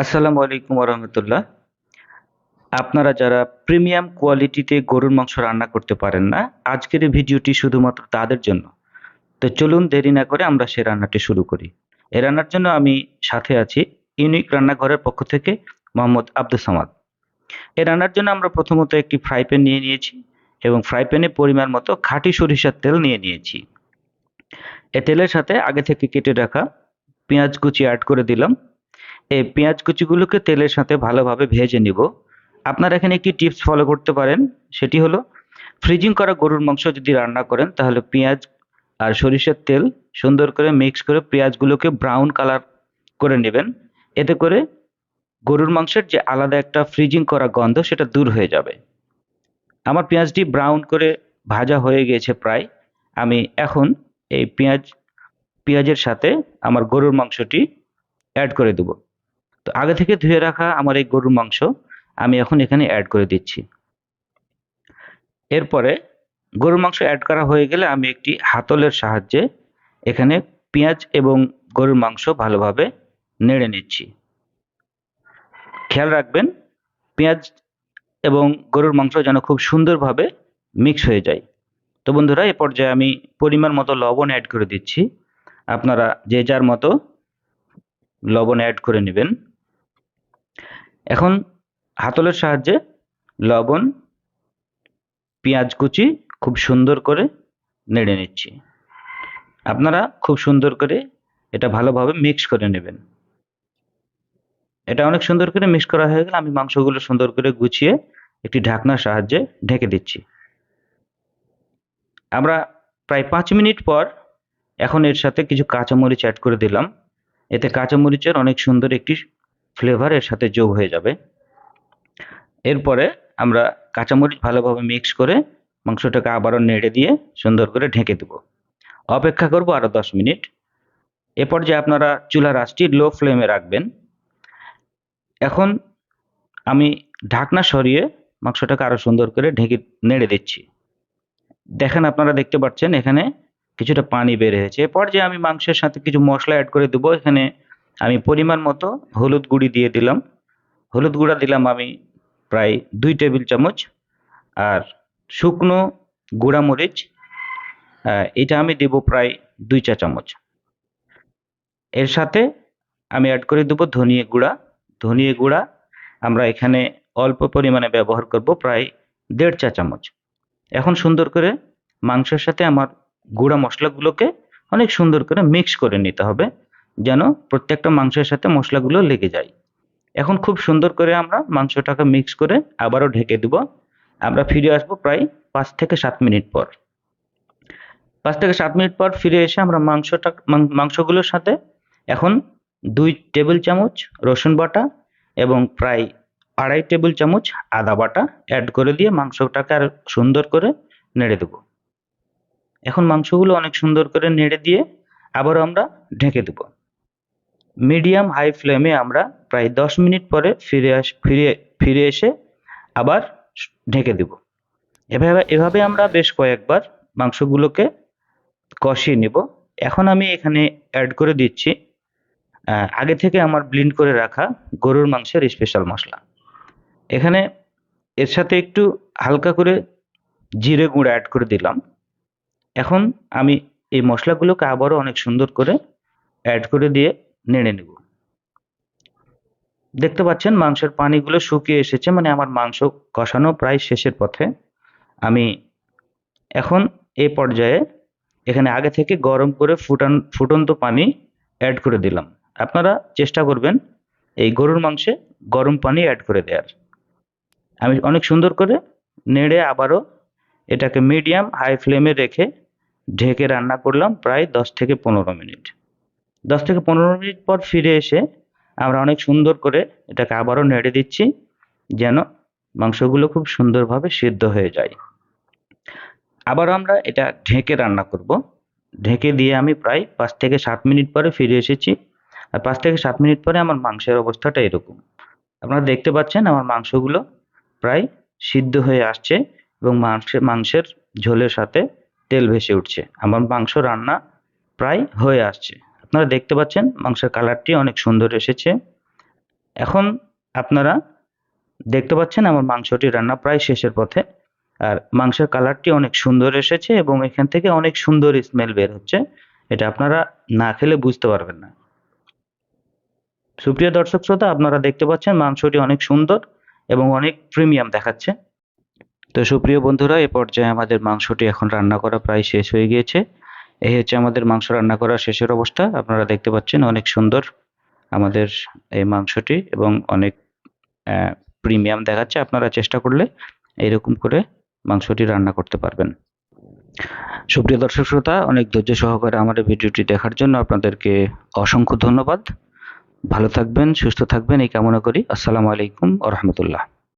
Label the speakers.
Speaker 1: আসসালামু আলাইকুম রহমতুল্লাহ। আপনারা যারা প্রিমিয়াম কোয়ালিটিতে গরুর মাংস রান্না করতে পারেন না, আজকের এই ভিডিওটি শুধুমাত্র তাদের জন্য। তো চলুন দেরি না করে আমরা সেই রান্নাটি শুরু করি। এই রান্নার জন্য আমি সাথে আছি ইউনিক রান্নাঘরের পক্ষ থেকে মোহাম্মদ আব্দুস সামাদ। এই রান্নার জন্য আমরা প্রথমত একটি ফ্রাই প্যান নিয়ে নিয়েছি এবং ফ্রাই প্যানে পরিমাণ মতো খাঁটি সরিষার তেল নিয়ে নিয়েছি। এই তেলের সাথে আগে থেকে কেটে রাখা পেঁয়াজ কুচি অ্যাড করে দিলাম। এই পেঁয়াজ কুচিগুলোকে তেলের সাথে ভালোভাবে ভেজে নিব। আপনারা এখানে একটি টিপস ফলো করতে পারেন, সেটি হলো ফ্রিজিং করা গরুর মাংস যদি রান্না করেন তাহলে পেঁয়াজ আর সরিষার তেল সুন্দর করে মিক্স করে পেঁয়াজগুলোকে ব্রাউন কালার করে নেবেন। এতে করে গরুর মাংসের যে আলাদা একটা ফ্রিজিং করা গন্ধ সেটা দূর হয়ে যাবে। আমার পেঁয়াজটি ব্রাউন করে ভাজা হয়ে গিয়েছে প্রায়। আমি এখন এই পেঁয়াজের সাথে আমার গরুর মাংসটি অ্যাড করে দেব। তো আগে থেকে ধুয়ে রাখা আমার এই গরুর মাংস আমি এখন এখানে অ্যাড করে দিচ্ছি। এরপরে গরুর মাংস অ্যাড করা হয়ে গেলে আমি একটি হাতলের সাহায্যে এখানে পেঁয়াজ এবং গরুর মাংস ভালোভাবে নেড়ে নিচ্ছি। খেয়াল রাখবেন পেঁয়াজ এবং গরুর মাংস যেন খুব সুন্দরভাবে মিক্স হয়ে যায়। তো বন্ধুরা, এ পর্যায়ে আমি পরিমাণ মতো লবণ অ্যাড করে দিচ্ছি। আপনারা যে যার মতো লবণ অ্যাড করে নেবেন। এখন হাতলের সাহায্যে লবণ, পেঁয়াজ কুচি খুব সুন্দর করে নেড়ে নিচ্ছি। আপনারা খুব সুন্দর করে এটা ভালোভাবে মিক্স করে নেবেন। এটা অনেক সুন্দর করে মিক্স করা হয়ে গেলে আমি মাংসগুলো সুন্দর করে গুছিয়ে একটি ঢাকনার সাহায্যে ঢেকে দিচ্ছি। আমরা প্রায় 5 মিনিট পর এখন এর সাথে কিছু কাঁচামরিচ অ্যাড করে দিলাম। এতে কাঁচামরিচের অনেক সুন্দর একটি ফ্লেভার এর সাথে যোগ হয়ে যাবে। এরপরে আমরা কাঁচামরিচ ভালোভাবে মিক্স করে মাংসটাকে আবারও নেড়ে দিয়ে সুন্দর করে ঢেকে দেব। অপেক্ষা করব আরও 10 মিনিট। এ পর্যায়ে আপনারা চুলার আঁচটি লো ফ্লেমে রাখবেন। এখন আমি ঢাকনা সরিয়ে মাংসটাকে আরও সুন্দর করে ঢেকে নেড়ে দিচ্ছি। দেখেন, আপনারা দেখতে পাচ্ছেন এখানে কিছুটা পানি বের হয়েছে। এ পর্যায়ে আমি মাংসের সাথে কিছু মশলা অ্যাড করে দেবো। এখানে আমি পরিমাণ মতো হলুদ গুঁড়ি দিয়ে দিলাম। হলুদ গুঁড়া দিলাম আমি প্রায় 2 টেবিল চামচ। আর শুকনো গুঁড়ামরিচ এটা আমি দেব প্রায় 2 চা চামচ। এর সাথে আমি অ্যাড করে দেবো ধনিয়া গুঁড়া। ধনিয়া গুঁড়া আমরা এখানে অল্প পরিমাণে ব্যবহার করব, প্রায় 1.5 চা চামচ। এখন সুন্দর করে মাংসের সাথে আমার গুঁড়া মশলাগুলোকে অনেক সুন্দর করে মিক্স করে নিতে হবে, যেন প্রত্যেকটা মাংসের সাথে মশলাগুলো লেগে যায়। এখন খুব সুন্দর করে আমরা মাংসটাকে মিক্স করে আবারও ঢেকে দেব। আমরা ফিরে আসবো প্রায় 5 থেকে 7 মিনিট পর। 5 থেকে 7 মিনিট পর ফিরে এসে আমরা মাংসগুলোর সাথে এখন 2 টেবিল চামচ রসুন বাটা এবং প্রায় 2.5 টেবিল চামচ আদা বাটা অ্যাড করে দিয়ে মাংসটাকে আর সুন্দর করে নেড়ে দেব। এখন মাংসগুলো অনেক সুন্দর করে নেড়ে দিয়ে আবারও আমরা ঢেকে দেব। মিডিয়াম হাই ফ্লেমে আমরা প্রায় 10 মিনিট পরে ফিরে এসে আবার ঢেকে দেব। এভাবে আমরা বেশ কয়েকবার মাংসগুলোকে কষিয়ে নেব। এখন আমি এখানে অ্যাড করে দিচ্ছি আগে থেকে আমার ব্লেন্ড করে রাখা গরুর মাংসের স্পেশাল মশলা। এখানে এর সাথে একটু হালকা করে জিরে গুঁড়ো অ্যাড করে দিলাম। এখন আমি এই মশলাগুলোকে আবারও অনেক সুন্দর করে অ্যাড করে দিয়ে নেড়ে নেব। দেখতে পাচ্ছেন মাংসের পানিগুলো শুকিয়ে এসেছে, মানে আমার মাংস কষানো প্রায় শেষের পথে। আমি এখন এই পর্যায়ে এখানে আগে থেকে গরম করে ফুটন্ত পানি অ্যাড করে দিলাম। আপনারা চেষ্টা করবেন এই গরুর মাংসে গরম পানি অ্যাড করে দেওয়ার। আমি অনেক সুন্দর করে নেড়ে আবারও এটাকে মিডিয়াম হাই ফ্লেমে রেখে ঢেকে রান্না করলাম প্রায় 10 থেকে 15 মিনিট। 10 থেকে 15 মিনিট পর ফিরে এসে আমরা অনেক সুন্দর করে এটাকে আবারও নেড়ে দিচ্ছি, যেন মাংসগুলো খুব সুন্দরভাবে সিদ্ধ হয়ে যায়। আবার আমরা এটা ঢেকে রান্না করব। ঢেকে দিয়ে আমি প্রায় 5 থেকে 7 মিনিট পরে ফিরে এসেছি। আর 5 থেকে 7 মিনিট পরে আমার মাংসের অবস্থাটা এরকম। আপনারা দেখতে পাচ্ছেন আমার মাংসগুলো প্রায় সিদ্ধ হয়ে আসছে এবং মাংসের ঝোলের সাথে তেল ভেসে উঠছে। আমার মাংস রান্না প্রায় হয়ে আসছে। আপনারা দেখতে পাচ্ছেন মাংসের কালারটি অনেক সুন্দর এসেছে। এখন আপনারা দেখতে পাচ্ছেন আমার মাংসটি রান্না প্রায় শেষের পথে। আর মাংসের কালারটি অনেক সুন্দর এসেছে এবং এখান থেকে অনেক সুন্দর স্মেল বের হচ্ছে। এটা আপনারা না খেলে বুঝতে পারবেন না। সুপ্রিয় দর্শক শ্রোতা, আপনারা দেখতে পাচ্ছেন মাংসটি অনেক সুন্দর এবং অনেক প্রিমিয়াম দেখাচ্ছে। তো সুপ্রিয় বন্ধুরা, এ পর্যায়ে আমাদের মাংসটি এখন রান্না করা প্রায় শেষ হয়ে গিয়েছে। এই হচ্ছে আমাদের মাংস রান্না করা শেষের অবস্থা। আপনারা দেখতে পাচ্ছেন অনেক সুন্দর আমাদের এই মাংসটি এবং অনেক প্রিমিয়াম দেখাচ্ছে। আপনারা চেষ্টা করলে এরকম করে মাংসটি রান্না করতে পারবেন। সুপ্রিয় দর্শক শ্রোতা, অনেক ধৈর্য সহকারে আমার এই ভিডিওটি দেখার জন্য আপনাদেরকে অসংখ্য ধন্যবাদ। ভালো থাকবেন, সুস্থ থাকবেন এই কামনা করি। আসসালামু আলাইকুম ওয়া রাহমাতুল্লাহ।